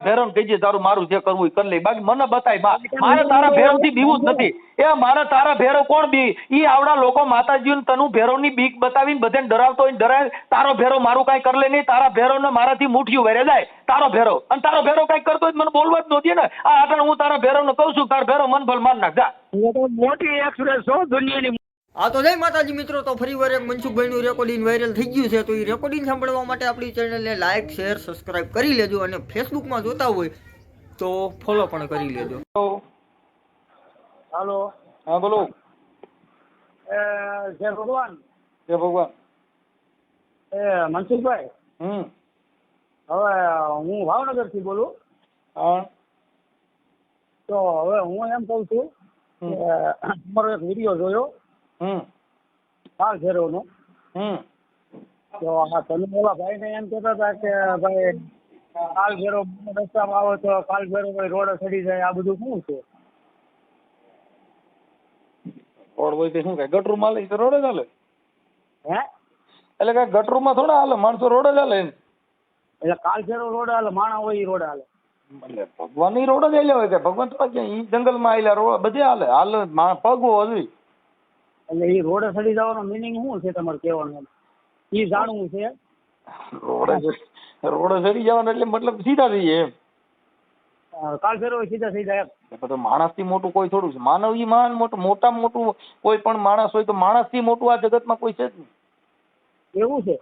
ભેરવ કહીજે તારું મારું જે કરવું એ કરી લે, બાકી મને બતાય બા, મારે તારા ભેરવ થી બીવું જ નથી. એ મારે તારા ભેરવ કોણ બી? ઈ આવડા લોકો માતાજીને તનું ભેરવ ની બીક બતાવીને બધાને ડરાવતો હોય ડરાય. તારો ભેરવ મારું કઈ કરી લે નહીં, તારા ભેરવ ને મારાથી મુઠ્ઠીઓ વેરે જાય તારો ભેરવ, અને તારો ભેરવ કઈ કરતો હોય મને બોલવા જ નહોતી ને. આ આટણ હું તારા ભેરવ ને કહું છું, તારો ભેરવ મન ભલ માર નાખ જા. મોટી એક્સપ્રેસ છો દુનિયાની. હા તો જય માતાજી મિત્રો, તો ફરી વાર એક મનસુખભાઈનું રેકોર્ડિંગ વાયરલ થઈ ગયું છે. તો એ રેકોર્ડિંગ સાંભળવા માટે આપણી ચેનલને લાઇક શેર સબસ્ક્રાઇબ કરી લેજો, અને ફેસબુકમાં જોતા હોય તો ફોલો પણ કરી લેજો. હાલો, હા બોલો. જય ભગવાન. જય ભગવાન. મનસુખભાઈ, હવે હું ભાવનગર થી બોલું. હા. તો હવે હું એમ કઉ છું કે તમારો એક વિડીયો જોયો કાલ ફેરવનો. તો આ તમે ઓલા ભાઈ ને એમ કહેતા હતા કે ભાઈ કાલ ફેરવ રસ્તામાં આવો તો કાલ ફેરવ રોડ ચડી જાય, આ બધું શું છે? રોડ હોય તે શું કઈ ગટરું માં તો રોડ જ હાલે? હે એટલે કઈ ગટરું માં થોડા હાલે, માણસો રોડ જ હાલે. એટલે કાલ ફેરવ રોડ હાલે, માણા હોય ઈ રોડ હાલે. એટલે ભગવાન ની રોડ જ આવેલા હોય કે ભગવાન થોડા ક્યાં ઈ જંગલ માં આવેલા રોડ બધે હાલે હાલ પગ હોવી. એટલે ઈ રોડ ચડી જવાનો મિનિંગ શું છે તમારે કહેવાનું? ઈ જાણવું છે. રોડ ચડી જવાનું એટલે મતલબ સીધા થઈ જાય એમ. કાલ ફેરવ સીધા થઈ જાય એમ. તો માણસ થી મોટું કોઈ થોડું છે? માનવ ઈ મહાન મોટું, મોટામાં મોટું કોઈ પણ માણસ હોય તો માણસ થી મોટું આ જગતમાં કોઈ છે જ નહીં. એવું છે?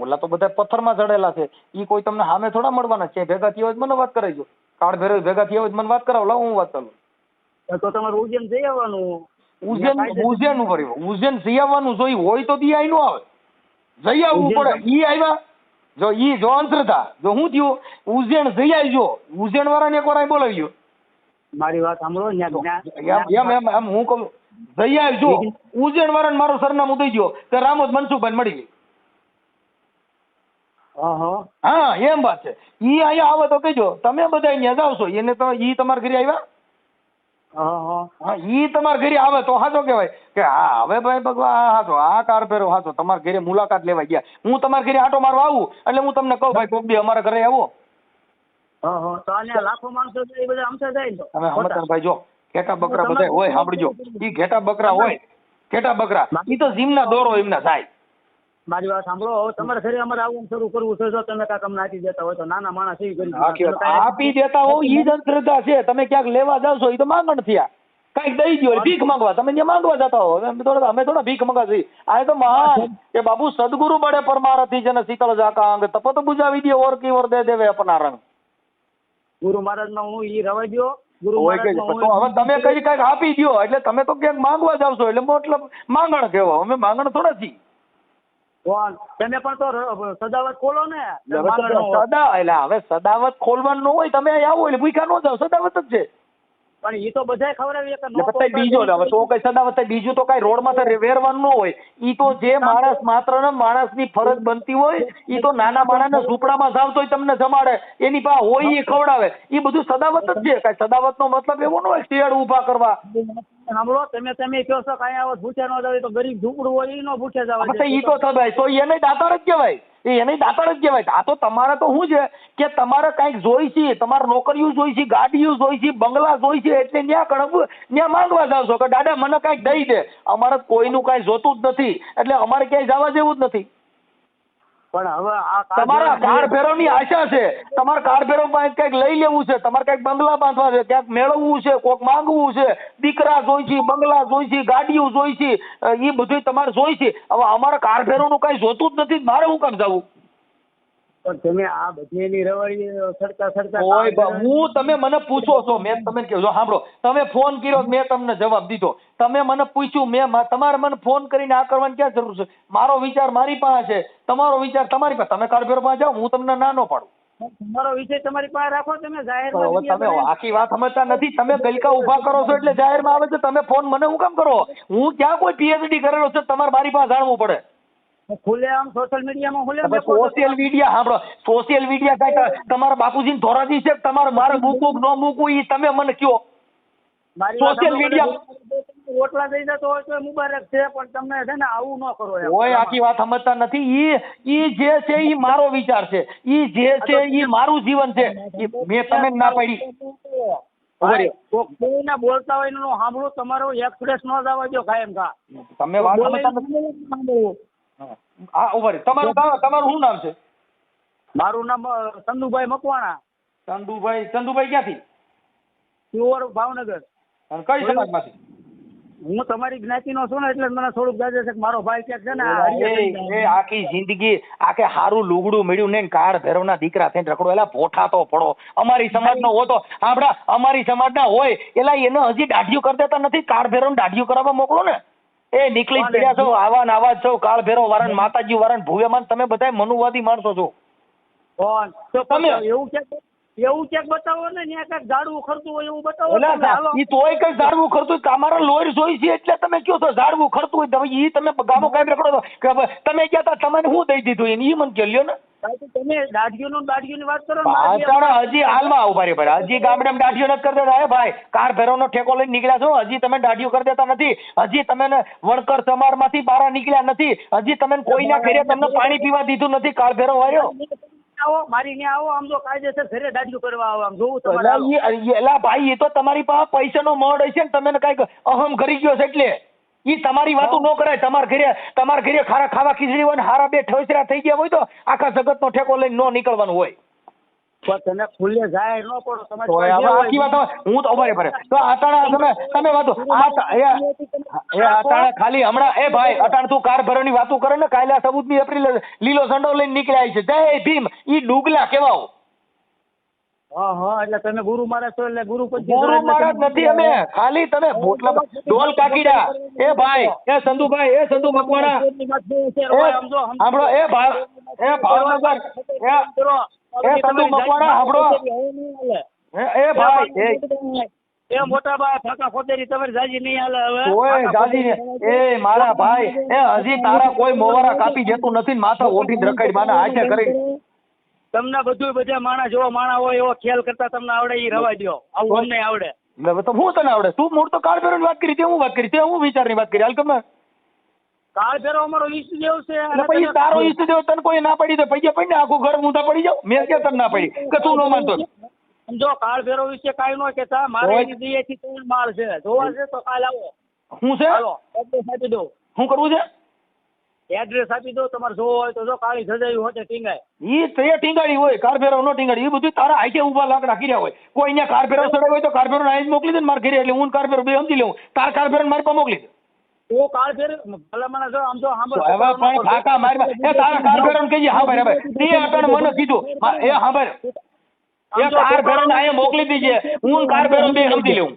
ઓલા તો બધા પથ્થરમાં ચડેલા છે, ઈ કોઈ તમને સામે થોડા મળવાના છે. ભેગા થયા હોય મને વાત કરાવજો, કાળ ભેરવ ભેગા થયા હોય મને વાત કરાવો, લાવ હું વાત કરું. તો તમારે ઉજ્જૈન જઈ આવવાનું. ઉજ્જૈન ઉપર ઉજ્જૈન જઈ આવવાનું જોઈ હોય તો દી આઈ નો આવે, જઈ આવવું પડે. ઈ આવ્યા જો ઈ જો અંતરતા જો હું થયું ઉજ્જૈન જઈ આવજો, ઉજ્જૈન વાળાને એક વાર બોલાવ્યો. મારી વાત સાંભળો. એમ એમ હું કહું જઈ આવજો, ઉજ્જૈન વાળાને મારું સરનામું દઈ દો કે રામોદ મનસુખભાઈ મળી ગઈ. હા એમ વાત છે. ઈ અહીંયા આવે તો કહેજો તમે બધા અહીંયા જાવ છો એને તો ઈ તમારા ઘરે આવ્યા. હા ઈ તમારા ઘરે આવે તો હાચો કહેવાય કે હા હવે ભાઈ ભગવાન હાચો આ કાર ફેરો હાચો તમારા ઘરે મુલાકાત લેવા ગયા. હું તમારા ઘરે આટો મારવા આવું એટલે હું તમને કહું ભાઈ કોક દી અમારા ઘરે આવો. તો આને લાખો માણસો એ બધા આમસા જાય ને તમે સમજતા ભાઈ જો ઘેટા બકરા બધા હોય સાંભળજો, ઈ ઘેટા બકરા હોય, ઘેટા બકરા ઈ તો જીમના દોરો એમના થાય. મારી વાત સાંભળો, તમારે ઘરે અમારે આવું શરૂ કરવું છે, જો તમે કાંઈક અમને આપી દેતા હોય તો નાના માણસ એવી કરી આપી દેતા હો ઈ જ અંધશ્રદ્ધા છે. તમે ક્યાંક લેવા જાવ છો ઈ તો માંગણ થયા, કઈક દઈ દો ભીખ માંગવા. તમે ત્યાં માંગવા જતા હો, અમે થોડા ભીખ માંગવા છીએ. આ તો મહાન કે બાબુ સદગુરુ બડે પરમારથી જન શીતળ જાકા અંગ તપત બુજાવી દે ઓર કી ઓર દે દેવે અપના રંગ. ગુરુ મહારાજ માં હું ઈ રવા દો. હવે તમે કઈ કઈક આપી દો એટલે તમે તો ક્યાંક માંગવા જાવ છો એટલે મતલબ માંગણ કેવો, અમે માંગણ થોડા છીએ. તમે પણ તો સદાવત ખોલો ને. સદા એટલે હવે સદાવત ખોલવાનું ન હોય, તમે આવો એટલે ભૂખા ન જાવ, સદાવત જ છે. પણ એ તો બધા ખવડાવી બીજો હવે તો કઈ સદાવત બીજું તો કઈ રોડ માં વેરવાનું ન હોય. ઈ તો જે માણસ માત્ર ને માણસ ની ફરજ બનતી હોય ઈ તો નાના માણસ ને ઝૂંપડામાં જાવ તો તમને જમાડે, એની પાસે હોય એ ખવડાવે. એ બધું સદાવત જ છે. કઈ સદાવત નો મતલબ એવો ન હોય શેડ ઉભા કરવા. સાંભળો તમે કહો છો કઈ આવત ભૂખ્યા ન જાય તો ગરીબ ઝૂંપડું હોય એ નો ભૂખ્યા જવા. ઈ તો થવાય તો એને દાતાર જ કહેવાય, એને દાતાર જ કહેવાય. આ તો તમારે તો શું છે કે તમારે કઈક જોઈ છે, તમારે નોકરીઓ જોઈ છે, ગાડીઓ જોઈ છે, બંગલા જોઈ છે એટલે ત્યાં કણક ત્યાં માંગવા જાવ છો કે દાદા મને કઈક દઈ દે. અમારે કોઈનું કઈ જોતું જ નથી એટલે અમારે ક્યાંય જવા જેવું જ નથી. પણ હવે આ તમારા કાર ફેરવ ની આશા છે, તમારે કાર ફેરવ પાસે કઈક લઈ લેવું છે, તમારે કઈક બંગલા બાંધવા છે, ક્યાંક મેળવવું છે, કોક માંગવું છે, દીકરા જોઈ છે, બંગલા જોઈ છે, ગાડીઓ જોઈ છે, એ બધું તમારે જોઈ છે. હવે અમારે કાર ફેરવ નું કઈ જોતું જ નથી, મારે હું કામ જવું? તમે આ બધી રવાડી સરતા હું તમે મને પૂછો છો, મેં તમે કહ્યું સાંભળો, તમે ફોન કર્યો મેં તમને જવાબ દીધો. તમે મને પૂછ્યું મેં તમારે મને ફોન કરીને આ કરવાની ક્યાં જરૂર છે? મારો વિચાર મારી પાસે છે, તમારો વિચાર તમારી પાસે. તમે કાર ફેરવા જાઓ હું તમને ના ન પાડું. તમારો વિષય તમારી પાસે રાખો. તમે જાહેરમાં તમે આખી વાત સમજતા નથી. તમે ગલકા ઉભા કરો છો એટલે જાહેરમાં આવે છે. તમે ફોન મને હું કામ કરો? હું ક્યાં કોઈ પીએચડી કરેલો છે તમારે મારી પાસે જાણવું પડે? ખુલે આમ સોશિયલ મીડિયામાં સોશિયલ મીડિયા સાંભળો, સોશિયલ મીડિયા કઈ તમારા બાપુજી ધોરાજી છે તમારે મારે મૂકવું ન મૂકવું એ તમે મને કયો. સોશિયલ મીડિયા રોટલા દઈ જતો હોય તો મુબારક છે, પણ તમે છે ને આવું ન કરો એમ. ઓય આખી વાત સમજતા નથી. ઈ જે છે ઈ મારો વિચાર છે, ઈ જે છે ઈ મારું જીવન છે. મેં તમે ના પાડી. ભાઈ, કોઈને બોલતા હોય એનું સાંભળો, તમારો એક્સપ્રેસ ન જવા દો કાયમ કા. તમે વાત સમજતા નથી. હા ઉભા તમારું શું નામ છે? મારું નામ ચંદુભાઈ મકવાણા. ચંદુભાઈ ક્યાંથી? પ્યોર ભાવનગર. અને કઈ સમાજમાંથી? હું તમારી જ્ઞાતિનો છું ને એટલે મને થોડુંક દાદા છે કે મારો ભાઈ ક્યાંક છે ને એ આખી જિંદગી આખે હારું લુગડું મળ્યું ને કાળ ભેરવના દીકરા થઈને રખડો. એલા ભોઠા તો પડો. અમારી સમાજનો હો તો આપડા અમારી સમાજના હોય એલા એને હજી દાઢીઓ કરી દેતા નથી. કાળ ભેરવ દાઢીઓ કરાવવા મોકલો ને. એ નીકળી જ પડ્યા છો, આવા ને આવા જ છો. કાળ ભેરવ વાળા માતાજી વાળા ભૂવેમાન તમે બધા મનુવાદી માણસો છો. તો તમે એવું ક્યાંક બતાવો ને, ત્યાં ક્યાંક ઝાડવું ખરતું હોય એવું બતાવો. ઈ તોય કઈ ઝાડવું ખરતું તમારા લોહી જોઈ છે એટલે તમે કયો છો ઝાડવું ખરતું હોય. તમે ઈ તમે ગામો કાંઈ રખડો છો તમે ગયા તા, તમને શું દઈ દીધું એને ઈ મને કહો લ્યો ને. તમે દાઢીઓની વાત કરો હજી હાલમાં આવું ભાઈ હજી ગામડે દાઢીઓ નથી કરી દેતા. ભાઈ કાર ભેરવનો ઠેકો લઈને નીકળ્યા છો, હજી તમે દાઢીઓ કરી દેતા નથી. હજી તમે વણકર સમાર માંથી બહાર નીકળ્યા નથી. હજી તમે કોઈના ઘરે તમને પાણી પીવા દીધું નથી. કાળ ભેરવ આવ્યો મારી ને આવો, આમ તો કાયદેસર ઘરે દાઢીઓ કરવા આવો, આમ જોવું તમારે. એલા ભાઈ એ તો તમારી પાસે પૈસાનો મળ હશે ને, તમે કઈક અહમ કરી ગયો છે એટલે ઈ તમારી વાતો ન કરાય. તમારા ઘરે ખારા ખાવા ખીચડી હોય ને હારા બે ઠોસરા થઈ ગયા હોય તો આખા જગત નો ઠેકો લઈને ન નીકળવાનું હોય. તમે ખુલ્લે જાય ન પડો આખી વાત હું તો ઉભા રે તો અટાણા તમે વાતો અટાણા ખાલી હમણાં એ ભાઈ અટાણ તું કાર ભરવાની વાતો કરે ને કાલે 14મી એપ્રિલ લીલો ઝંડો લઈને નીકળ્યા છે. જય ભીમ ઈ ડુગલા કેવાઓ. હા એટલે તમે ગુરુ મહારાજ છો એટલે ગુરુ મહારાજ નથી અમે. ખાલી તમે ભોટલા ડોલ કાકીડા. એ ભાઈ એ સંધુભાઈ એ સંધુ મકવાણા સાંભળો. એ ભાવનગર એ સંધુ મકવાણા સાંભળો. એ ભાઈ એ મોટા ભાઈ ફાકા ફોતેરી તમારી જાજી નહીં હાલે હવે. ઓય જાજી એ મારા ભાઈ એ હજી તારા કોઈ મોવારા કાપી જતું નથી. માથા ઓઢી રખાડી માના હાથે કરી. તમને બધું બધા માણસ જેવો માણા હોય એવો ખેલ કરતા તમને આવડે એ રવા દો. આવું અમને આવડે. તો હું તને આવડે? તું મૂળ તો કાળ ભેરવની વાત કરી, તે હું વાત કરી, તે હું વિચારની વાત કરી. હાલ તમે કાળ ભેરવ અમારો ઈષ્ટદેવ છે. પછી તારો ઈષ્ટદેવ તને કોઈ ના પડી તો પૈસા પડી ને આખું ઘર ઊંધા પડી જાવ. મેં ક્યાં તને ના પડી કે તું ન માનતો? સમજો કાળ ભેરવ વિશે કાંઈ ન કહેતા. મારે દીએથી 3 માળ છે, જોવા છે તો કાલ આવો. શું છે? હાલો એડ્રેસ આપી દો. શું કરવું છે? એડ્રેસ આપી દો. તમારે જોવો હોય તો જો કાળી સજાવી હોય ટીંગાય. ઈ તે ટીંગાડી હોય, કાર ભેરવ નો ટીંગાડી. એ બધું તારા હાથે ઉભા લાકડા કર્યા હોય. કોઈ અહીંયા કાર ભેરવ ચડાવ્યો હોય તો કાર ભેરવ આઈ મોકલી દે ને મારા ઘરે, એટલે હું કાર ભેરવ બે સમજી લઉં. તાર કાર ભેરવ મારી પાસે મોકલી દે. તો કાળ ભેરવ ભલામણ જો આમ જો સાંભળ. હવે પણ ફાકા મારી એ તારા કાર ભેરવ કહીએ. હા ભાઈ તે અટણ મને કીધું એ હા ભાઈ એ કાર ભેરવ ને અહીંયા મોકલી દીજે. હું કાર ભેરવ બે સમજી લઉં.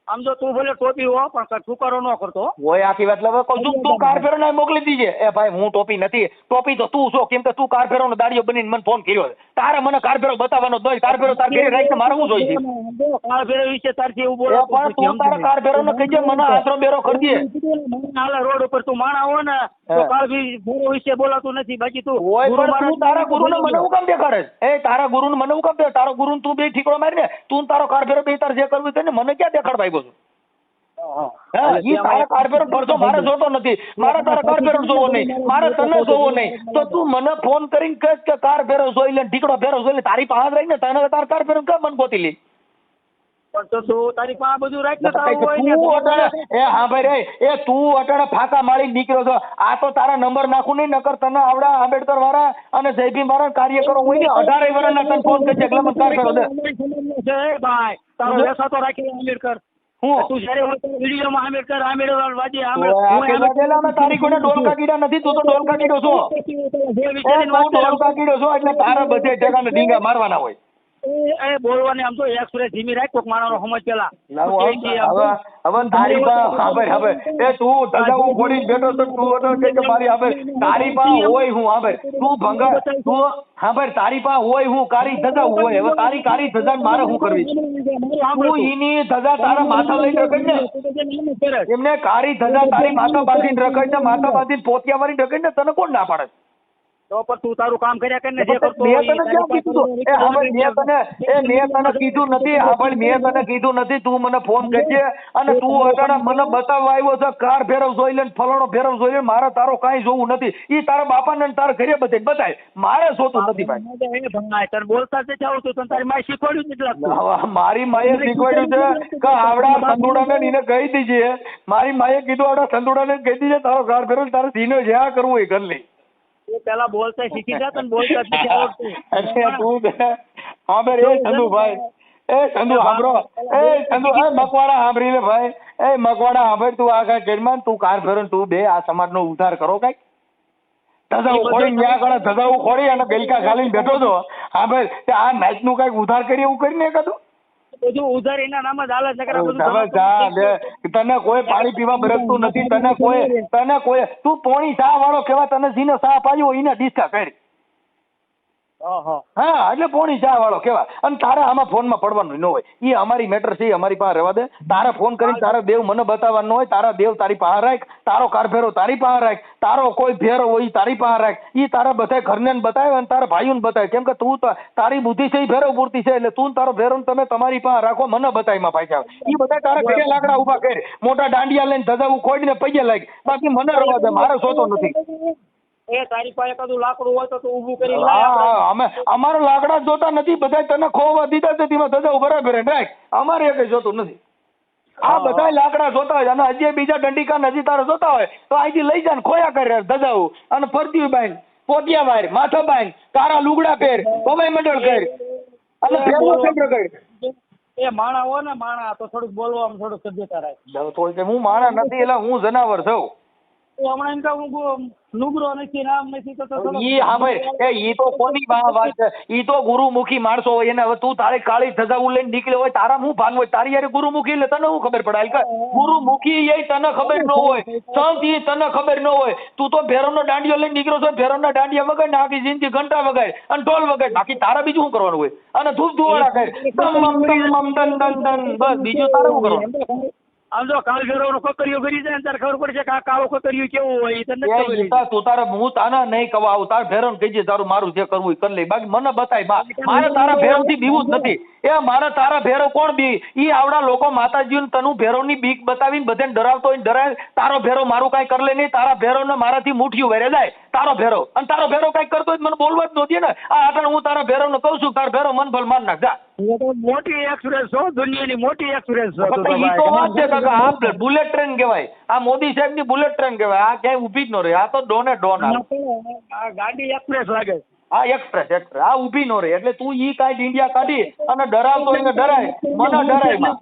આમ જો તું ભલે ટોપી હો પણ છુકારો ન કરતો હોય. આખી વાત લવ તું કાર ભેરવ ને મોકલી દીજે. એ ભાઈ હું ટોપી નથી. ટોપી તો તું છો, કેમ કે તું કાર ભેરવ નો દાડીઓ બનીને મને ફોન કર્યો. તારે મને કાર ભેરવ બતાવવાનો જ નહીં. કાર ભેરવ તાર ઘરે રાખીને મારે શું જોઈ છે? કાળ ભેરવ વિશે તારથી એવું બોલો પણ તું તારા કાર ભેરવ ને કહીજે મને આશરો બેરો કરી દે. હાલા રોડ ઉપર તું માણા હો ને તો કાળ ભેરવ વિશે બોલાતું નથી. બાકી તું હોય પણ તું તારા ગુરુ ને મને હું કામ દેખાડે? એ તારા ગુરુ ને મને હું કામ દે? તારો ગુરુ તું બે ઠીકડો મારી ને તું તારો કાર ભેરવ બે તાર જે કરવું છે ને મને ક્યાં દેખાડ ભાઈ? તારા કાર ભેરવ ભરતો મારે જોતો નથી. મારે તારા કાર ભેરવ જોવો નહીં, મારે તને જોવો નહીં. તો તું મને ફોન કરીને કહે કે કાર ભેરવ જોઈ લે, ઠીકડો ભેરવ જોઈ લે. તારી પાસે રહીને તને તાર કાર ભેરવ કેમ મન ગોતી લે? પણ તો તું તારી પાસે બધું રાખ ને. એ હા ભાઈ એ તું અટાણે ફાકા મારી નીકળ્યો છો. આ તો તારા નંબર નાખું નહીં, નકર તને આવડા આંબેડકર વાળા અને જયભીમ વાળા કાર્યકરો હોય ને 18 વર્ષના તને ફોન કરજે એટલે મને કાર ભેરવ દે. ભાઈ તારો લેસા તો રાખી આંબેડકર. તું જ્યારે વિડીયોમાં આંબેડકર વાજી તારી કોઈને ડોલકા કીડા નથી. તું તો ડોલકા કીડો છો. ડોલકા કીડો છો એટલે તારા બધે ઠેકાને ડીંગા મારવાના હોય. એ બોલવાની આમ તો એક્સપ્રેસ ધીમી રાખ. કોક માણસનો સમજ પેલા હવે તારી પાસે હવે એ તું ધજાવું ફોડીને બેઠો તો તું કે મારી હવે તારી પાસે હોય હું હવે તું ભંગા તું હા ભાઈ તારી પાસે હોય હું કારી ધજા હોય. હવે તારી કારી ધજા મારે શું કરવી? તું ઈની ધજા તારા માથા લઈને રખડ ને. એમને કારી ધજા તારી માથા બાંધીને રખડ ને, માથા બાંધીને પોતિયા મારીને રખડ ને. તને કોણ ના પાડે? તો પણ તું તારું કામ કર્યા કરીને જે કરતો મેં હોય તને ક્યાં કીધું તું? મેં તને કીધું નથી. આપણે મેં તને કીધું નથી. તું મને ફોન કરજે અને તું અટાણે મને બતાવવા આવ્યો છે કાર ફેરવ જોઈ લે ને ફલાણો ફેરવ જોઈ લે. મારે તારો કાંઈ જોવું નથી. ઈ તારા બાપાને ને તારા ઘરે બતાય. મારે જોતું નથી ભાઈ. તને બોલતા જ જાવ તું, તને તારી માએ શીખવાડ્યું જ નથી. હવે મારી માએ શીખવાડ્યું છે કે આવડા સંદુડાને એને કહી દીજે. મારી માએ કીધું આવડા સંદુડાને કહી દીજે તારો કાર ફેરવ તારે ધીનો જ્યાં કરવું એ કરી લે. એ પેલા બોલતા શીખી જા, તને બોલતા જ નથી આવડતું. એટલે તું હા બેન એ સંધુભાઈ સંધુ સાંભળો સંધુ મકવાડા સાંભળી લે ભાઈ. મકવાડા સાંભળ. તું આ કઈ કેડમાં તું કાર ફેરો તું બે આ સમાજનો ઉદ્ધાર કરો કઈક. ધજાવું ખોડી ન્યા આગળ ધજાવું ખોડી અને ગલકા ખાલીને બેઠો છો. હા ભાઈ આ નાચ નું કઈક ઉધાર કરી એવું કરીને કદું બધું ઉધાર એના નામ જ હાલે છે. તને કોઈ પાણી પીવા બરકતું નથી. તને કોઈ તું પોણી ચા વાળો કેવા તને જીને ચા પાયો એને ડિસ્કા કરી. હા એટલે પોણી ચા વાળો કેવા. અને તારે આમાં ફોનમાં પડવાનું ન હોય. એ અમારી મેટર છે, અમારી પાસે રહેવા દે. તારે ફોન કરીને તારા દેવ મને બતાવવાનો હોય. તારા દેવ તારી પાસે રાખ. તારો કાર ફેરો તારી પાસે રાખ. તારો કોઈ ફેરો હોય તારી પાસે રાખ. એ તારા બધા ઘરને બતાવે અને તારા ભાઈઓને બતાવે. કેમ કે તું તારી બુદ્ધિ છે એ ફેરો પૂરતી છે. એટલે તું તારો ફેરો તમે તમારી પાસે રાખો. મને બતાવીમાં પાછા એ બધા તારા ઘરે લાકડા ઉભા કરી મોટા દાંડિયા લઈને ધજાવું ખોડીને પૈયા લાગી. બાકી મને રહેવા દે. મારે જોતો નથી. એ તારી પાસે કદું લાકડું હોય તો તું ઊભું કરી અમે અમારો લાકડા જોતા નથી. બધા તને ખોવા દીધા છે તેમાં ધજાવું બરાબર રાખ. અમારે એ કઈ જોતું નથી. આ બધા લાકડા જોતા હોય અને હજી બીજા દંડિકા હજી તારે જોતા હોય તો અહીંથી લઈ જા ને ખોયા કરે ધજાવું અને ફરતી બાંધ પોતિયા વાર માથા બાંધ કારા લુગડા પહેર પવાઈ મંડળ કર અને ફેરવો કેન્દ્ર કર. એ માણા હો ને માણા તો થોડુંક બોલવામાં થોડુંક સભ્યતા રાખ. તો હું માણા નથી એટલે હું જનાવર છું. હમણાં એમ કહું હું લુગરો નથી નામ નથી તો ઈ હા ભાઈ ઈ તો કોની વાત છે. ઈ તો ગુરુમુખી માણસો હોય એને હવે તું તારે કાળી ધજાવું લઈને નીકળ્યો હોય તારા હું ભાંગ હોય. તારી યાર ગુરુમુખી એટલે તને શું ખબર પડે? કે ગુરુમુખી એ તને ખબર ન હોય. સંત એ તને ખબર ન હોય. તું તો ભેરવનો દાંડિયો લઈને નીકળ્યો છો. ભેરવના દાંડિયા વગાડ ને આખી જિંદગી ઘંટા વગાડ અને ઢોલ વગાડ. બાકી તારા બીજું શું કરવાનું હોય? અને ધૂપ ધુવાડા કર દન દન બસ બીજું તારે શું કરવાનું? આમ જો કાળ ફેરવનો કોકરીઓ કરી જાય ને ત્યારે ખબર પડશે કે આ કાળો કોકરીઓ કેવું હોય એ તને ખબર છે. તું તારે હું તારા નહીં કવા આવું. તારે ભેરવ કહીજે તારું મારું જે કરવું એ કરી લે. બાકી મને બતાય મારે તારા ભેરવ થી બીવું જ નથી. એ મારે તારા ભેરવ કોણ બી? ઈ આવડા લોકો માતાજીને તનું ભેરવ ની બીક બતાવીને બધાને ડરાવતો હોય ડરાય. તારો ભેરવ મારું કઈ કરી લે નહીં. તારા ભેરવ ને મારાથી મુઠ્ઠીઓ વેરે જાય. તારો ભેરવ અને તારો ભેરવ કઈ કરતો હોય મને બોલવા જ નહોતી ને. આ આગળ હું તારા ભેરવ ને કઉ છું તારો ભેરવ મન ભલ માર નાખ જા. મોટી એક્સપ્રેસ છો, દુનિયાની મોટી એક્સપ્રેસ છો. ઈ તો વાત છે કાકા. આ બુલેટ ટ્રેન કહેવાય. આ મોદી સાહેબ ની બુલેટ ટ્રેન કહેવાય. આ ક્યાંય ઊભી જ ન રહે. આ તો ડોને ડોન આ ગાડી એક્સપ્રેસ લાગે. હા એક્સપ્રેસ આ ઊભી નો રહે. એટલે તું ઈ કાંઈ ઇન્ડિયા કાઢી અને ડરાવતો એને ડરાય. મને ડરાય માં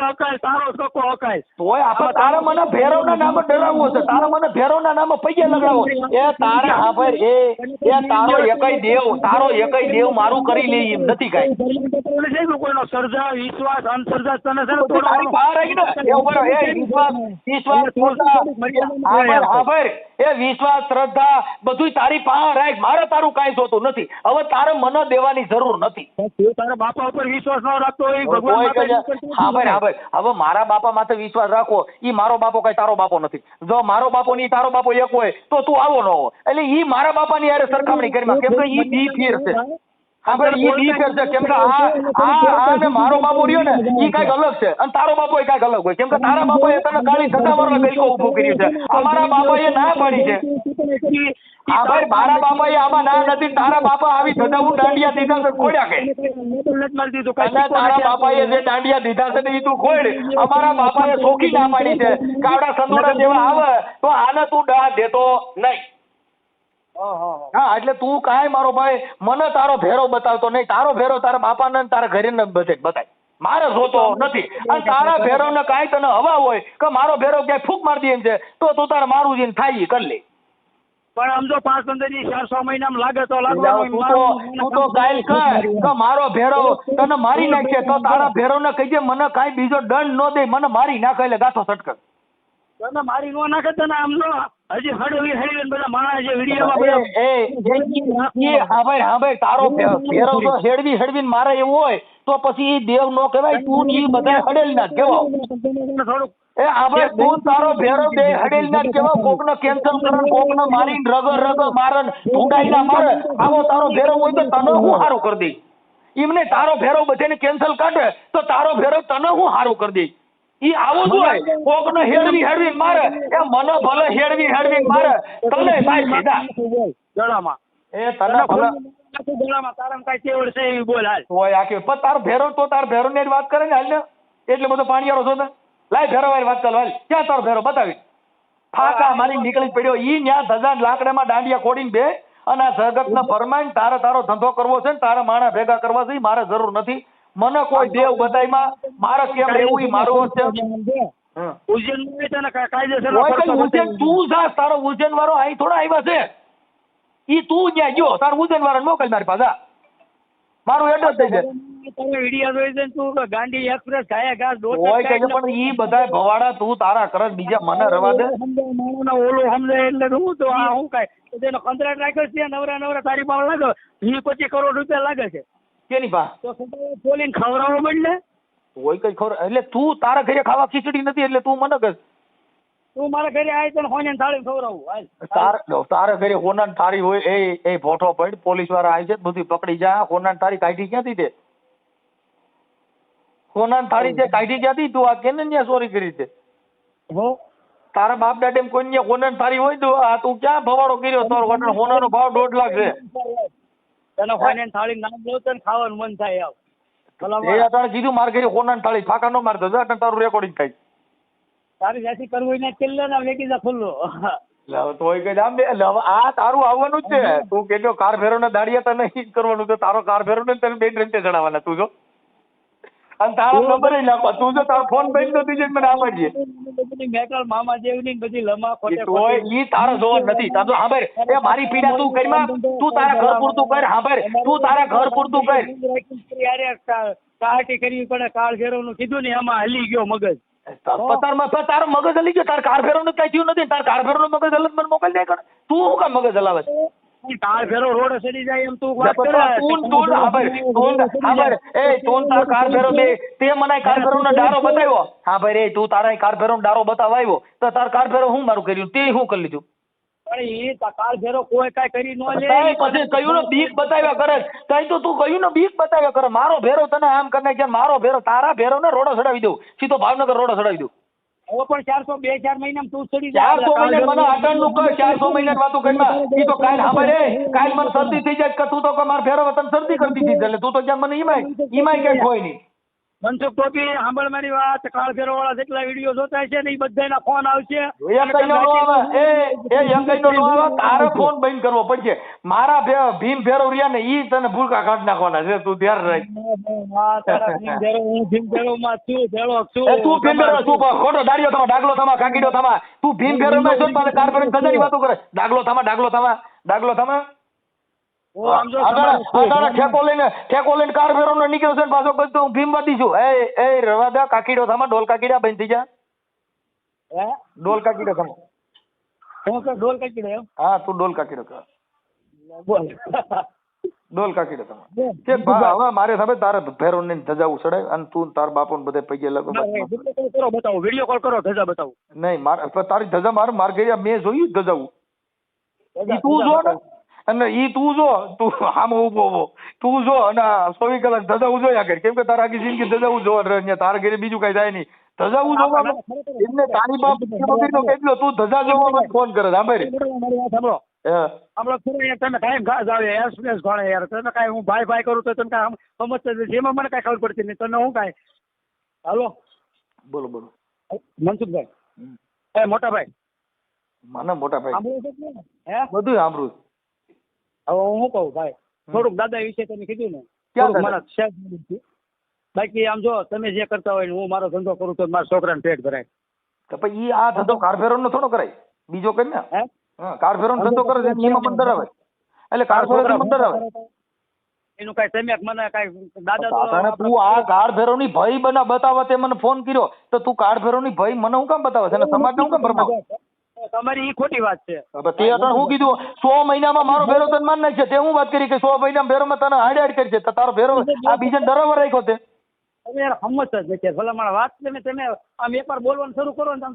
અકાય તારો છોકરો અકાય તોય આપણે તારે મને ભેરવના નામે ડરાવવો છે. તારે મને ભેરવના નામે પૈયા લગાડવો. એ તારે હા ભાઈ એ તારો એકય દેવ મારું કરી લે એમ નથી કાંઈ. કોઈનો સર્જા વિશ્વાસ અનસર્જા તને તું તારી બહાર આવી ને એ ઉપર વિશ્વાસ હા ભાઈ એ વિશ્વાસ શ્રદ્ધા બધું તારી પાસે રાખ. મારે તારું કાંઈ જોતું નથી. હવે તારે મને દેવાની જરૂર નથી. તારા બાપા ઉપર વિશ્વાસ ન રાખતો હોય ભગવાન. હા ભાઈ હવે મારા બાપા માથે વિશ્વાસ રાખો. ઈ મારો બાપો કઈ તારો બાપો નથી. જો મારો બાપો ની તારો બાપો એક હોય તો તું આવો ન હોય. એટલે ઈ મારા બાપાની યારે સરખામણી કરી કેમ કે ઈ બી ફેર છે. હા ભાઈ ઈ બી ફેર છે કેમ કે આ ને મારો બાપો રહ્યો ને ઈ કઈક અલગ છે અને તારો બાપો કઈક અલગ હોય. કેમ કે તારા બાપાએ તને કાળી સત્તાવરનો ગલકો ઉભો કર્યો છે. અમારા બાપાએ ના પાડી છે. હા ભાઈ મારા બાપાએ આમાં ના નથી. તારા બાપા આવી ધજાવું દાંડિયા દીધા છે ખોડ્યા કે તારા બાપાએ જે દાંડિયા દીધા છે ને એ તું ખોડ. અમારા બાપાએ ચોખી ના પાડી છે. કાવડા સંદોડા જેવા આવે તો આને તું ડાહ દેતો નહીં. હા એટલે તું કાંઈ મારો ભાઈ મને તારો ભેરો બતાવતો નહીં. તારો ભેરો તારા બાપાને તારા ઘરે ને બધે બતાય. મારે જોતો નથી. અને તારા ભેરો ને કાંઈ તને હવા હોય કે મારો ભેરો ક્યાંય ફૂંક મારી દે એમ છે તો તું તારે મારું જઈને થાય કરી લે. પણ આમ જો 5-15 ની 4-6 મહિનામાં લાગે તો લાગવાનું. તું તો ગાયલ કર કે મારો ભેરો તને મારી નાખશે તો તારા ભેરો ને કહીજે મને કાંઈ બીજો દંડ ન દે. મને મારી નાખે એટલે ગાંઠો સટકર. તને મારી નો નાખે તને આમ નો હજી હળવી બધા માણસ જે વિડીયોમાં હા ભાઈ તારો ભેરો તો હેડવીને મારે એવું હોય તો પછી એ દેવ નો કહેવાય. તું ઈ બધા હડેલ ના કેવાય. થોડુંક એ આ ભાઈ તું તારો ભેરો બે હડેલ ના કેવા કોકને કેન્સલ કરે કોકને મારીને રગ મારે ઢુંડાઈ ના મારે આવો તારો ભેરો હોય તો તને હું સારું કરી દઈ એમને તારો ભેરો બધાને કેન્સલ કાઢે તો તારો ભેરો તને હું સારું કરી દઈ ઈ આવું જ હોય કોકને હેડવી મારે એ મને ભલે હેડવી મારે તને ભાઈ સીધા ગળામાં એ તને ભલે ગળામાં તારામાં કાંઈ તેવડ છે એવી બોલ હાલ હોય આખી પણ તારો ભેરો તો તાર ભેરો ને વાત કરે ને હાલ ને એટલે બધો પાણીયારો છો ને લાય ભેરો વાળી વાત ચાલ હાલ ક્યાં તારો ભેરો બતાવી ફાકા મારી નીકળી પડ્યો ઈ ન્યા ધજા લાકડામાં દાંડિયા ખોડીને બે અને આ જગતને ફરમાઈને તારો ધંધો કરવો છે ને તારે માણા ભેગા કરવા છે મારે જરૂર નથી મને કોઈ દેવ બધાયમાં મારે કેમ રહેવું ઈ મારું છે ઉજ્જૈન કાયદેસર તું જા તારો ઉજ્જૈન વાળો અહીં થોડા આવ્યા છે ઈ તું ત્યાં ગયો તારો ઉજ્જૈન વાળો મોકલ મારી પાસે મારું એડ્રેસ થઈ જાય તમે વિડિયો જોઈ છે તું ગાંધી એક્સપ્રેસ ગાયા ઘાસ હોય કે પણ ઈ બધા ભવાડા તું તારા કરે બીજા મને રવા દે ઓલું સમજે એટલે હું તો આ હું કાંઈ તેનો કોન્ટ્રાક્ટ રાખ્યો છે નવરા તારી પાસે લાગ્યો 20-25 કરોડ રૂપિયા લાગે છે કેની પા તો બોલીને ખવડાવવા બદલે હોય કઈ ખબર એટલે તું તારા ઘરે ખાવા ખીચડી નથી એટલે તું મને કર તું મારા ઘરે આવી તને હોને થાળી ખવડાવું તારા ઘરે હોનાન થાળી હોય એ ફોટો પડ પોલીસ વાળા આવી છે બધી પકડી જા હોનાન થાળી કાઢી ક્યાંથી તે હોનાન થાળી તે કાઢી ક્યાંથી તું આ કેને ન્યા ચોરી કરી છે હો તારા બાપ દાડે કોઈ ન્યા હોનાન થાળી હોય તો આ તું ક્યાં ભવાડો કર્યો તારો હોટલ હોનાનો ભાવ 2.5 લાખ છે તને હોને થાળી નામ દઉં તને ખાવાનું મન થાય એ અટાણે કીધું માર ઘરે હોનાન થાળી ફાકા નો મારતો અટાણે તારું રેકોર્ડિંગ થાય તારી જાતિ કરવું એને ચેલ્લે ના વેકી જા ખુલ્લો તોય કઈ આમ આ તારું આવવાનું જ છે તું કેજો કાર ફેરો ને દાડિયા તને નહીં કરવાનું તો તારો કાર ફેરો ને તને બે ટ્રેન ચડાવવાના તું જો અને તારો નંબર નાખો તું જો તારો ફોન બંધ તો તીજે મને આપજે બધી મેટલ મામા જેવની બધી લમા ખોટે તોય ઈ તારો જોર નથી તારો સાંભળ એ મારી પીડા તું કરીમાં તું તારા ઘર પૂરતું કર સાંભળ તું તારા ઘર પૂરતું કર યાર કાટી કરવી પડે કાળ ફેરવનું કીધું ને એમાં હલી ગયો મગજ તારો મગજ હલી ગયો તાર કાર ફેરો ને કઈ થયું નથી તાર કાર ફેરો નો મગજ હલત મને મોકલી દે તું શું કામ મગજ હલાવે કાર ફેરો રોડ ચડી જાય એમ તું વાત તું તાર કાર ફેરો દે તે મને કાર ફેરો નો ડારો બતાવ્યો હા ભાઈ રે તું તારા કાર ફેરો નો ડારો બતાવવા આવ્યો તો તાર કાર ફેરો હું મારું કર્યું તે શું કરી લીધું પણ એ કાર ફેરો કોઈ કાઈ કરી ન લે પછી કયું ને બીક બતાવ્યા કરે તઈ તો તું કયું ને બીક બતાવ્યા કરે મારો ભેરો તને આમ કરીને કે મારો ભેરો તારા ભેરો ને રોડો ચડાવી દઉં સીધો ભાવનગર રોડો ચડાવી દઉં હવે પણ 400 મહિનામાં તું ચડી 400 મહિના મને આટણનું કર 400 મહિના વાતો કરીમાં ઈ તો કાલ સાંભળે કાલ મને શરદી થઈ જાય કે તું તો માર ફેરો તને શરદી કરતી હતી એટલે તું તો જ્યાં મને ઈમાય કે કોઈ નહીં મનસુખ ટોપી સાંભળ મારી વાત કાળ ફેરો વાળા જેટલા વિડીયો જોતા છે ને એ બધાના ફોન આવશે તારે ફોન બંધ કરવો પડશે મારા ભીમ ફેરો રહ્યા ને ઈ તને ભૂલકા કાઢ નાખવાના છે તું ધ્યાન રાખ તું ભીમ ફેરો તું ખોટો દાડિયો થવા ડાગલો થવા કાકીડો થવા તું ભીમ ફેરો માં છો તારે કાર ફેરો ધજાની વાતો કરે ડાગલો થવા ઠેકો લઈને કાર ફેરો ને નીકળ્યો છે પાછો બધું હું ભીમ વાદી છું એ રવા દે કાકીડો થવા ડોલ કાકીડા બંધ થઈ જા ડોલ કાકીડો થવા ડોલ કાકીડો એમ હા તું ડોલ કાકીડો કર ડોલ કાકીડો થવા હવે મારે સાહેબ તારે ફેરો ને ધજાવું ચડાય અને તું તાર બાપો ને બધે પૈયે લગો બતાવો વિડીયો કોલ કરો ધજા બતાવો નહીં મારે તારી ધજા માર ગયા મેં જોયું ધજાવું ઈ તું જો ને અને ઈ તું જો તું આમ ઉભો તું જો અને 24 કલાક ધજાવું જોયા કર કેમ કે તારા આખી જિંદગી ધજાવું જોવા તારા ઘરે બીજું કઈ થાય નહીં ધજાવું જોવા એમને તારી બાપ કેટલો તું ધજા જોવા મને ફોન કરે સાંભળે તમે કાયમ ઘાસ આવે એક્સપ્રેસ ભણે યાર તમે કાંઈ હું ભાઈ કરું તો તમે કાંઈ સમજતા નથી એમાં મને કાંઈ ખબર પડતી નહીં તને હું કાંઈ હાલો બોલો મનસુખભાઈ મોટા ભાઈ મને મોટા ભાઈ હે બધું સાંભળું હવે હું શું કહું ભાઈ થોડુંક દાદા વિશે તમે કીધું ને થોડુંક મારા શેર બાકી આમ જો તમે જે કરતા હોય ને હું મારો ધંધો કરું તો મારા છોકરાને પેટ ભરાય તો પછી આ ધંધો કારફેરો નો થોડો કરાય બીજો કરી ને કારફેરો નો ધંધો કરે છે એમાં મને ડરાવે એટલે કારફેરો મને ડરાવે એનું કાંઈ તમે મને કાંઈ દાદા તું આ કારફેરો ની ભય બતાવવા તે મને ફોન કર્યો તો તું કારફેરો ની ભય મને હું કામ બતાવે છે અને સમાજ હું કામ બતાવે તમારી ઈ ખોટી વાત છે તે અટણ હું કીધું 100 મહિનામાં મારો ભેરો તને માન નાખશે તે હું વાત કરી કે 100 મહિનામાં ભેરો માં તને હાડ કરી છે તારો ભેરો આ બીજા ડરાવર રાખ્યો તે તમે યાર સમજતા જ નથી ભલા મારા વાત તમે આમ એકવાર બોલવાનું શરૂ કરો ને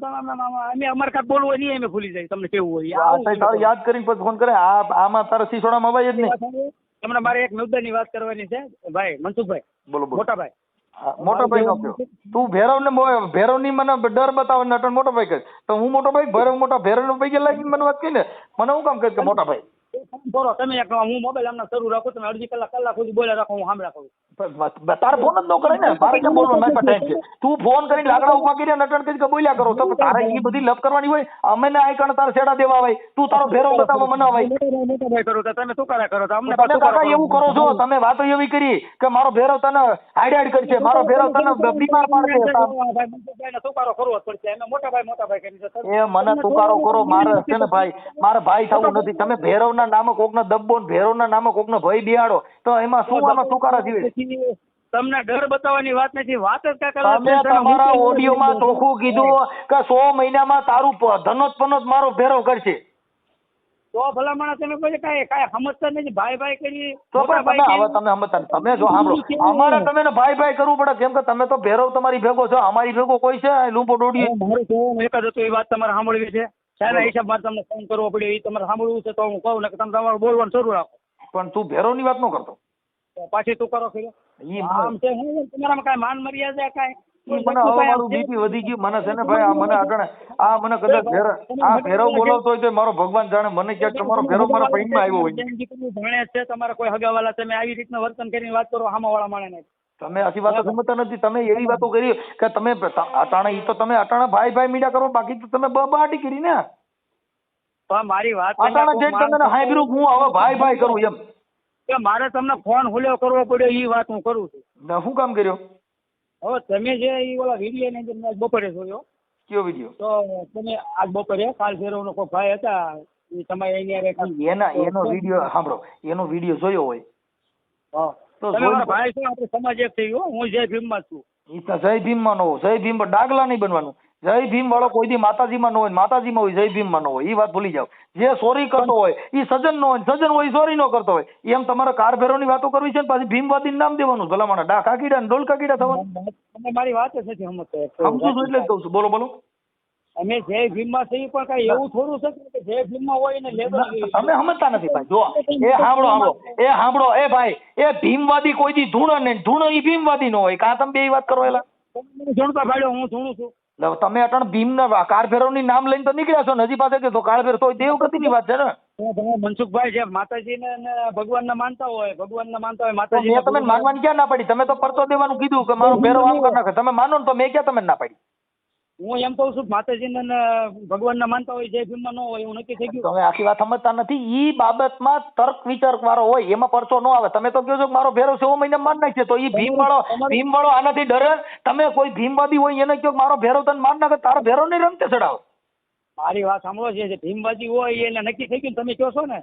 અમે અમારે કાંઈ બોલવું નહીં અમે ભૂલી જાય તમને કેવું હોય તારે યાદ કરીને પછી ફોન કરે આમાં તારા સિસોડામાં અવાય જ નહીં. તમને મારે એક મુદ્દાની વાત કરવાની છે ભાઈ મનસુખભાઈ. બોલો બોલો. મોટા ભાઈ. મોટો ભાઈ નો કયો તું ભેરવ ની મને ડર બતાવે નટન મોટો ભાઈ કહે તો હું મોટો ભાઈ ભેરવ નો પૈકી લાગીને મને વાત કહી ને મને હું કામ કહે કે મોટા ભાઈ બોલો તમે એક હું મોબાઈલ હમણાં શરૂ રાખું તમે અડધી કલાક સુધી બોલ્યા રાખો હું સાંભળ્યા કરું. તારે ફોન જ ન કરે ને મારે કેમ બોલવાનું મારી પાસે ટાઈમ છે. તું ફોન કરીને લાકડા ઉભા કરી નટન કહી કે બોલ્યા કરો તો તારે એ બધી લપ કરવાની હોય અમે ને આ કણ તારે છેડા દેવા હોય તું તારો ભેરવ બતાવો મને હોય મોટા ભાઈ કરો તો તમે તુકારા કરો તો અમને તમે કાકા એવું કરો છો તમે વાતો એવી કરી કે મારો ભેરવ તને હાઈડ કરશે મારો ભેરવ તને બીમાર પાડશે. તુકારો કરવો જ પડશે અમે મોટા ભાઈ કરી એ મને તુકારો કરો મારે છે ને ભાઈ મારે ભાઈ થવું નથી. તમે ભેરવના નામે કોકનો દબ્બો ને ભેરવના નામે કોકનો ભય બિહાડો તો એમાં શું આમાં તુકારા જીવે. તમને ડર બતાવવાની વાત નથી વાત જ તમે તમારા ઓડિયોમાં ચોખ્ખું કીધું કે 100 મહિનામાં તારું ધનોત મારો ભેરવ કરશે. તો ભલા માણસ તમે કોઈ કાંઈ સમજતા નથી ભાઈ કરી તો પણ હવે તમે સમજતા તમે જો સાંભળો અમારે તમે ભાઈ કરવું પડે કેમ કે તમે તો ભેરવ તમારી ભેગો છો અમારી ભેગો કોઈ છે લૂંપો ડોડિયો. મારું કહેવાનું એક જ હતું એ વાત તમારે સાંભળવી છે શાના હિસાબ મારે તમને ફોન કરવો પડ્યો એ તમારે સાંભળવું છે તો હું કહું ને કે તમે તમારું બોલવાનું શરૂ રાખો. પણ તું ભેરવ ની વાત ન કરતો પાછી તું કરો કર્યો આમ છે હું તમારામાં કાંઈ માન મર્યાદા કાંઈ મને હવે મારું બીપી વધી ગયું મને છે ને ભાઈ આ મને અટણે આ મને કદાચ ભેરવ બોલાવતો હોય તો મારો ભગવાન જાણે મને ક્યાંક તમારો ભેરવ મારા પૈણમાં આવ્યો હોય. ભણે છે તમારા કોઈ હગાવાલા તમે આવી રીતના વર્તન કરીને વાત કરો સામાવાળા માણસને તમે આથી વાતો સમજતા નથી. તમે એવી વાતો કરી કે તમે અટાણા ઈ તો તમે અટાણા ભાઈ મીડિયા કરો બાકી તો તમે બાટી કરી ને મારી વાત અટાણા જે તમે હાઈબ્રું હું હવે ભાઈ કરું એમ કે મારે તમને ફોન હુલ્યો કરવો પડ્યો એ વાત હું કરું છું. શું કામ કર્યો? હવે તમે જે એ ઓલા વિડીયો ની અંદર મેં બપોરે જોયો. કયો વિડીયો? તો તમે આજ બપોરે કાલ ફેરવનો કોઈ ભાઈ હતા એ તમારે એનો વિડીયો સાંભળો એનો વિડીયો જોયો હોય તો તમારા ભાઈ શું આપણે સમાજ એક થઈ ગયો હું જય ભીમમાં છું. એ તો જય ભીમમાં ન હોય જય ભીમ ડાગલા નહીં બનવાનું. જય ભીમ વાળો કોઈ દી માતાજીમાં ન હોય માતાજીમાં હોય જય ભીમમાં ન હોય એ વાત ભૂલી જાવ. જે ચોરી કરતો હોય એ સજન ન હોય સજન હોય ચોરી ન કરતો હોય એમ તમારે કાર ભેરોની વાતો કરવી છે ને પાછી ભીમવાદી નામ દેવાનું ભલામણ ડાકા કીડા ને ડોલકા કીડા થવાનું. મારી વાત જ નથી સમજતો સમજુ છું એટલે જ કહું છું. બોલો અમે જય ભીમમાં છીએ પણ કઈ એવું થોડું છે કે જય ભીમમાં હોય ને તમે સમજતા નથી ભાઈ. જો એ સાંભળો એ ભાઈ એ ભીમવાદી કોઈ દી ધૂણો ને ધૂણો એ ભીમવાદી નો હોય કાં તમે બે વાત કરો એલા ધૂણતા ભાડ્યો હું ધૂણું છું. તમે અટણ ભીમ ના કાર ભેરવની નામ લઈને તો નીકળ્યા છો ને હજી પાસે કે કાળ ભેર તો દેવગતિ ની વાત છે ને. મનસુખભાઈ જે માતાજીને ભગવાન ને માનતા હોય માતાજી તમે માનવાની ક્યાં ના પાડી? તમે તો પરચો દેવાનું કીધું કે મારો ભેરવ આમ કરી નાખે તમે માનો ને તો મેં ક્યાં તમે ના પાડી? હું એમ કહું છું માતાજીને ભગવાન ને માનતા હોય જય ભીમમાં ન હોય એવું નક્કી થઈ ગયું. તમે આખી વાત સમજતા નથી. ઈ બાબતમાં તર્ક વિતર્ક વાળો હોય એમાં પરચો ન આવે. તમે તો કહો છો કે મારો ભેરવ 100 મહિના માન નાખશે તો ઈ ભીમ વાળો આનાથી ડરે? તમે કોઈ ભીમવાદી હોય એને કહો મારો ભેરવ તને માન નાખે તારો ભેરવ નહીં રમતે ચડાવો. મારી વાત સાંભળો જે ભીમવાદી હોય એને નક્કી થઈ ગયું તમે કહો છો ને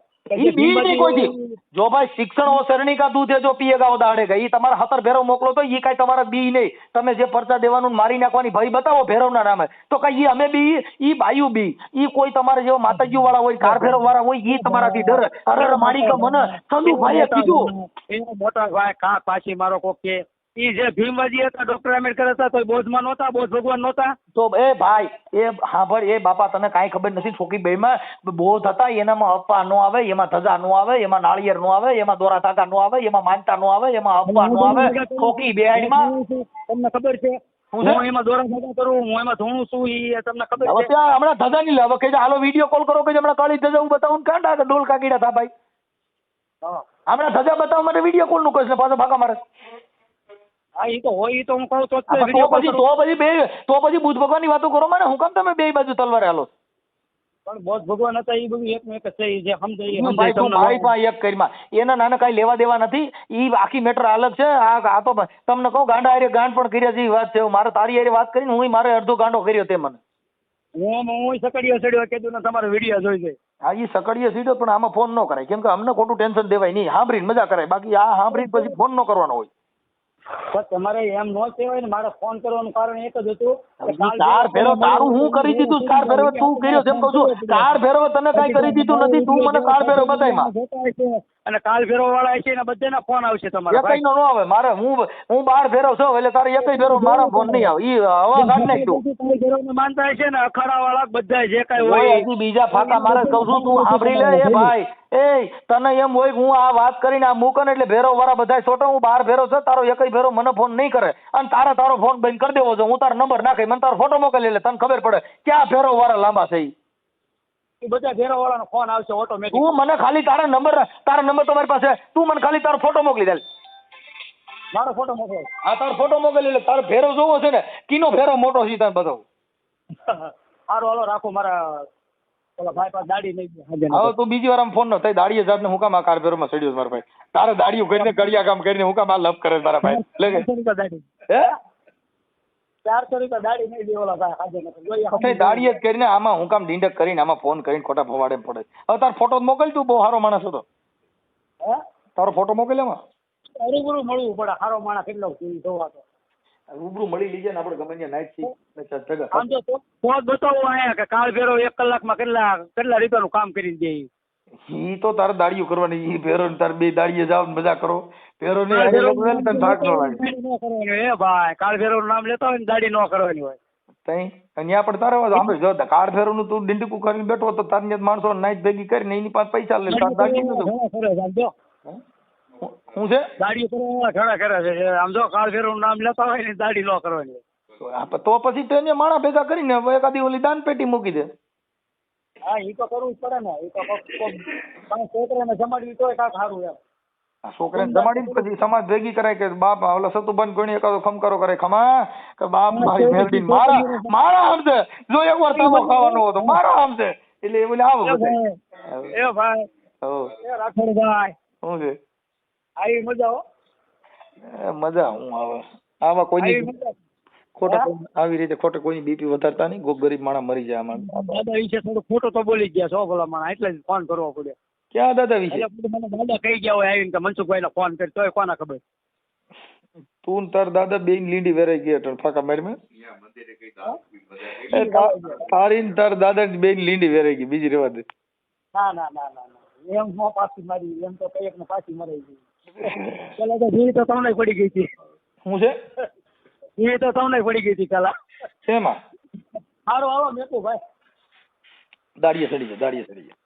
જો ભાઈ શિક્ષણ ઓ શરણી કા દૂધ है जो पिएगा वो दाड़ेगा. ઈ તમારા હતર ભેરવ મોકલો તો ઈ કાઈ તમારા બી નહીં. તમે જે પરચા દેવાનું મારી નાખવાની ભય બતાવો ભેરવના નામે તો કઈ અમે બી ઈ બાયુ બી ઈ કોઈ તમારે જેવો માતાજી વાળા હોય કાર ભેરવ વાળા હોય ઈ તમારાથી ડરે. અરે મારી કે મને સંદુભાઈએ કીધું એ મોટા ભાઈ કા પાછી મારો કોક કે ઈ જે ભીમવાદી હતા ડોક્ટર આંબેડકર હતા તો બોધમાં નહોતા બોધ ભગવાન નહોતા. તો એ ભાઈ એ સાંભળ એ બાપા તને કાંઈ ખબર નથી છોકરી બેમાં બોધ હતા એનામાં અપા નો આવે એમાં ધજા નો આવે એમાં નાળિયેર નો આવે એમાં દોરા તાકા નો આવે એમાં માનતા નો આવે એમાં અપા નો આવે છોકરી બેહાડીમાં તમને ખબર છે હું એમાં દોરા તાકા કરું હું એમાં ધોણું છું ઈ તમને ખબર છે. હવે ત્યાં હમણાં ધજા ની લાવે કે હાલો વિડીયો કોલ કરો કે હમણાં કાળી ધજા હું બતાવું કાંડા કે ડોલ કાકીડા થા ભાઈ હમણાં ધજા બતાવવા માટે વિડીયો કોલ નું કહીશ ને પાછો ભાગા મારે. હા ઈ તો હોય ઈ તો હું કહું તો પછી બુદ્ધ ભગવાન ની વાતો કરો મને હું કામ તમે બે બાજુ તલવારે હાલો? પણ બૌદ્ધ ભગવાન હતા એ બધું એક જ છે જે સમજાય ભાઈ ભાઈ એક કરીમાં એના નાના કઈ લેવા દેવા નથી. ઈ આખી મેટર અલગ છે. આ તો તમને કહું ગાંડા હારે ગાંડ પણ કર્યા જેવી વાત છે. મારે તારી હારે વાત કરીને હું મારે અડધો ગાંડો કર્યો તે મને હું સકડીયો ચડ્યો કીધું ને તમારો વિડીયો જોઈ છે. હા ઈ સકડીયો સીધો પણ આમાં ફોન ન કરાય કેમ કે અમને ખોટું ટેન્શન દેવાય નહીં. સાંભળીને મજા કરાય બાકી આ સાંભળીને પછી ફોન ન કરવાનો હોય. પણ તમારે એમ ન કહેવાય ને, મારે ફોન કરવાનું કારણ એક જ હતું કે કાર ફેરવ તારું હું કરી દીધું? કાર ફેરવ તું કર્યો છે એમ કહું છું. કાર ફેરવ તને કઈ કરી દીધું નથી, તું મને કાર ફેરવ બતાયમાં. અને કાલ ફેરવ વાળા છે ને બધાના ફોન આવશે તમારા એકઈ નો ન આવે મારે. હું 12 ફેરવ છું એટલે તારે એકઈ ફેરવ મારા ફોન નહીં આવે. ઈ હવા કાઢ નાખ તું. માનતા છે ને અખાડા વાળા બધા જે કઈ હોય હજી બીજા ફાકા મારે કહું છું, તું સાંભળી લે. એ ભાઈ એ તને એમ હોય કે હું આ વાત કરીને આ મૂકે ને એટલે ભેરો વાળા બધા છોટો હું 12 ફેરવ છે, તારો એકઈ ફેરો મને ફોન નહીં કરે અને તારો ફોન બંધ કરી દેવો છે. હું તારો નંબર નાખી મને તારો ફોટો મોકલી એટલે તને ખબર પડે ક્યાં ફેરો વાળા લાંબા છે. એ બધા ફેરવ વાળાનો ફોન આવશે ઓટોમેટિક. તું મને ખાલી તારા નંબર તો મારી પાસે, તું મને ખાલી તારો ફોટો મોકલી દે. મારો ફોટો મોકલો. હા તારો ફોટો મોકલી એટલે તારો ફેરો જોવો છે ને, કીનો ફેરો મોટો છે તને બતાવું. સારું હાલો રાખો, મારા પેલા ભાઈ પાસે દાઢી નહીં. હવે તું બીજી વાર આમ ફોન નો થઈ દાડીએ જાત ને હું કામ આ કાર ફેરોમાં ચડ્યો મારા ભાઈ. તારે દાડીઓ કરીને કડિયા કામ કરીને હું કામ આ લપ કરે મારા ભાઈ. લે દાઢી હે 400 રૂપિયા દાઢી નહીં દે ઓલા ભાઈ આજે પછી દાડીએ જ કરીને આમાં હું કામ ડીંડક કરીને આમાં ફોન કરીને ખોટા ફવાડે પડે. હવે તારો ફોટો મોકલ, તું બહુ સારો માણસ હતો. તારો ફોટો મોકલ એમાં રૂબરૂ મળવું પડે. સારો માણસ કેટલો જોવા તો રૂબરૂ મળી લીજે ને આપણે ગમે ત્યાં નાઈટ થી આમ તો પોત બતાવો અહીંયા કે કાળ ફેરો 1 કલાકમાં કેટલા રૂપિયાનું કામ કરી દે. ઈ તો તારે દાડીઓ કરવાની. ઈ ફેરો ને તારે બે દાડીએ જાવ ને મજા કરો. ફેરો ને તને થાક ન લાગે. એ ભાઈ કાળ ફેરો નામ લેતા હોય ને દાડી ન કરવાની હોય તઈ અહીંયા પણ તારે સાંભળ જો કાળ ફેરો નું તું ડીંડકું કરીને બેઠો તો તારી માણસો નાઈટ ભેગી કરીને એની પાસે પૈસા લે. શું છે દાડી કરવા ઘણા કરે છે. આમ જો કાળ ફેરો નું નામ લેતા હોય ને દાડી ન કરવાની હોય તો પછી તેને માણા ભેગા કરીને એકાદી ઓલી દાન પેટી મૂકી દે. હા એ તો કરવું જ પડે ને. એ તો છોકરાને જમાડવી તોય કાંક સારું એમ. છોકરાને જમાડીને પછી સમાજ ભેગી કરાય કે બાપ ઓલા સતુબંધ કોઈ એકાદો ખમકારો કરે ખમા કે બાપ મારી મેલડી મારા આમ છે. જો એક વાર તાબો ખાવાનો હતો મારા આમ છે એટલે એ બોલે આવો બધે. એ ભાઈ એ રાખોડભાઈ શું છે આવી મજા હો. મજા હું આવે આવા કોઈની ખોટા આવી રીતે ખોટે કોઈની બીપી વધારતા નહીં. કોક ગરીબ માણસ મરી જાય આમાં. દાદા વિશે થોડું ખોટું તો બોલી ગયા છો ભલા માણસ, એટલે જ ફોન કરવો પડ્યો. ક્યાં દાદા વિશે? મને દાદા કહી ગયા હોય આવીને કે મનસુખભાઈ ને ફોન કરી તોય કોના ખબર. તું તાર દાદા બેન લીંડી વેરાઈ ગયા ફાકા મારી માં. તારી ને તાર દાદા બેન લીંડી વેરાઈ ગઈ બીજી રેવા દે. ના ના ના ના ના એમ નો પાછી મારી. એમ તો કઈક ને પાછી મરાઈ ગઈ. પેલા તો જીવી તો તમને પડી ગઈ હતી. શું છે? જીવી તો તમને પડી ગઈ હતી પેલા. શેમાં? સારું હાલો મેકું ભાઈ. દાડીએ ચડી જાય દાડીએ ચડી જાય.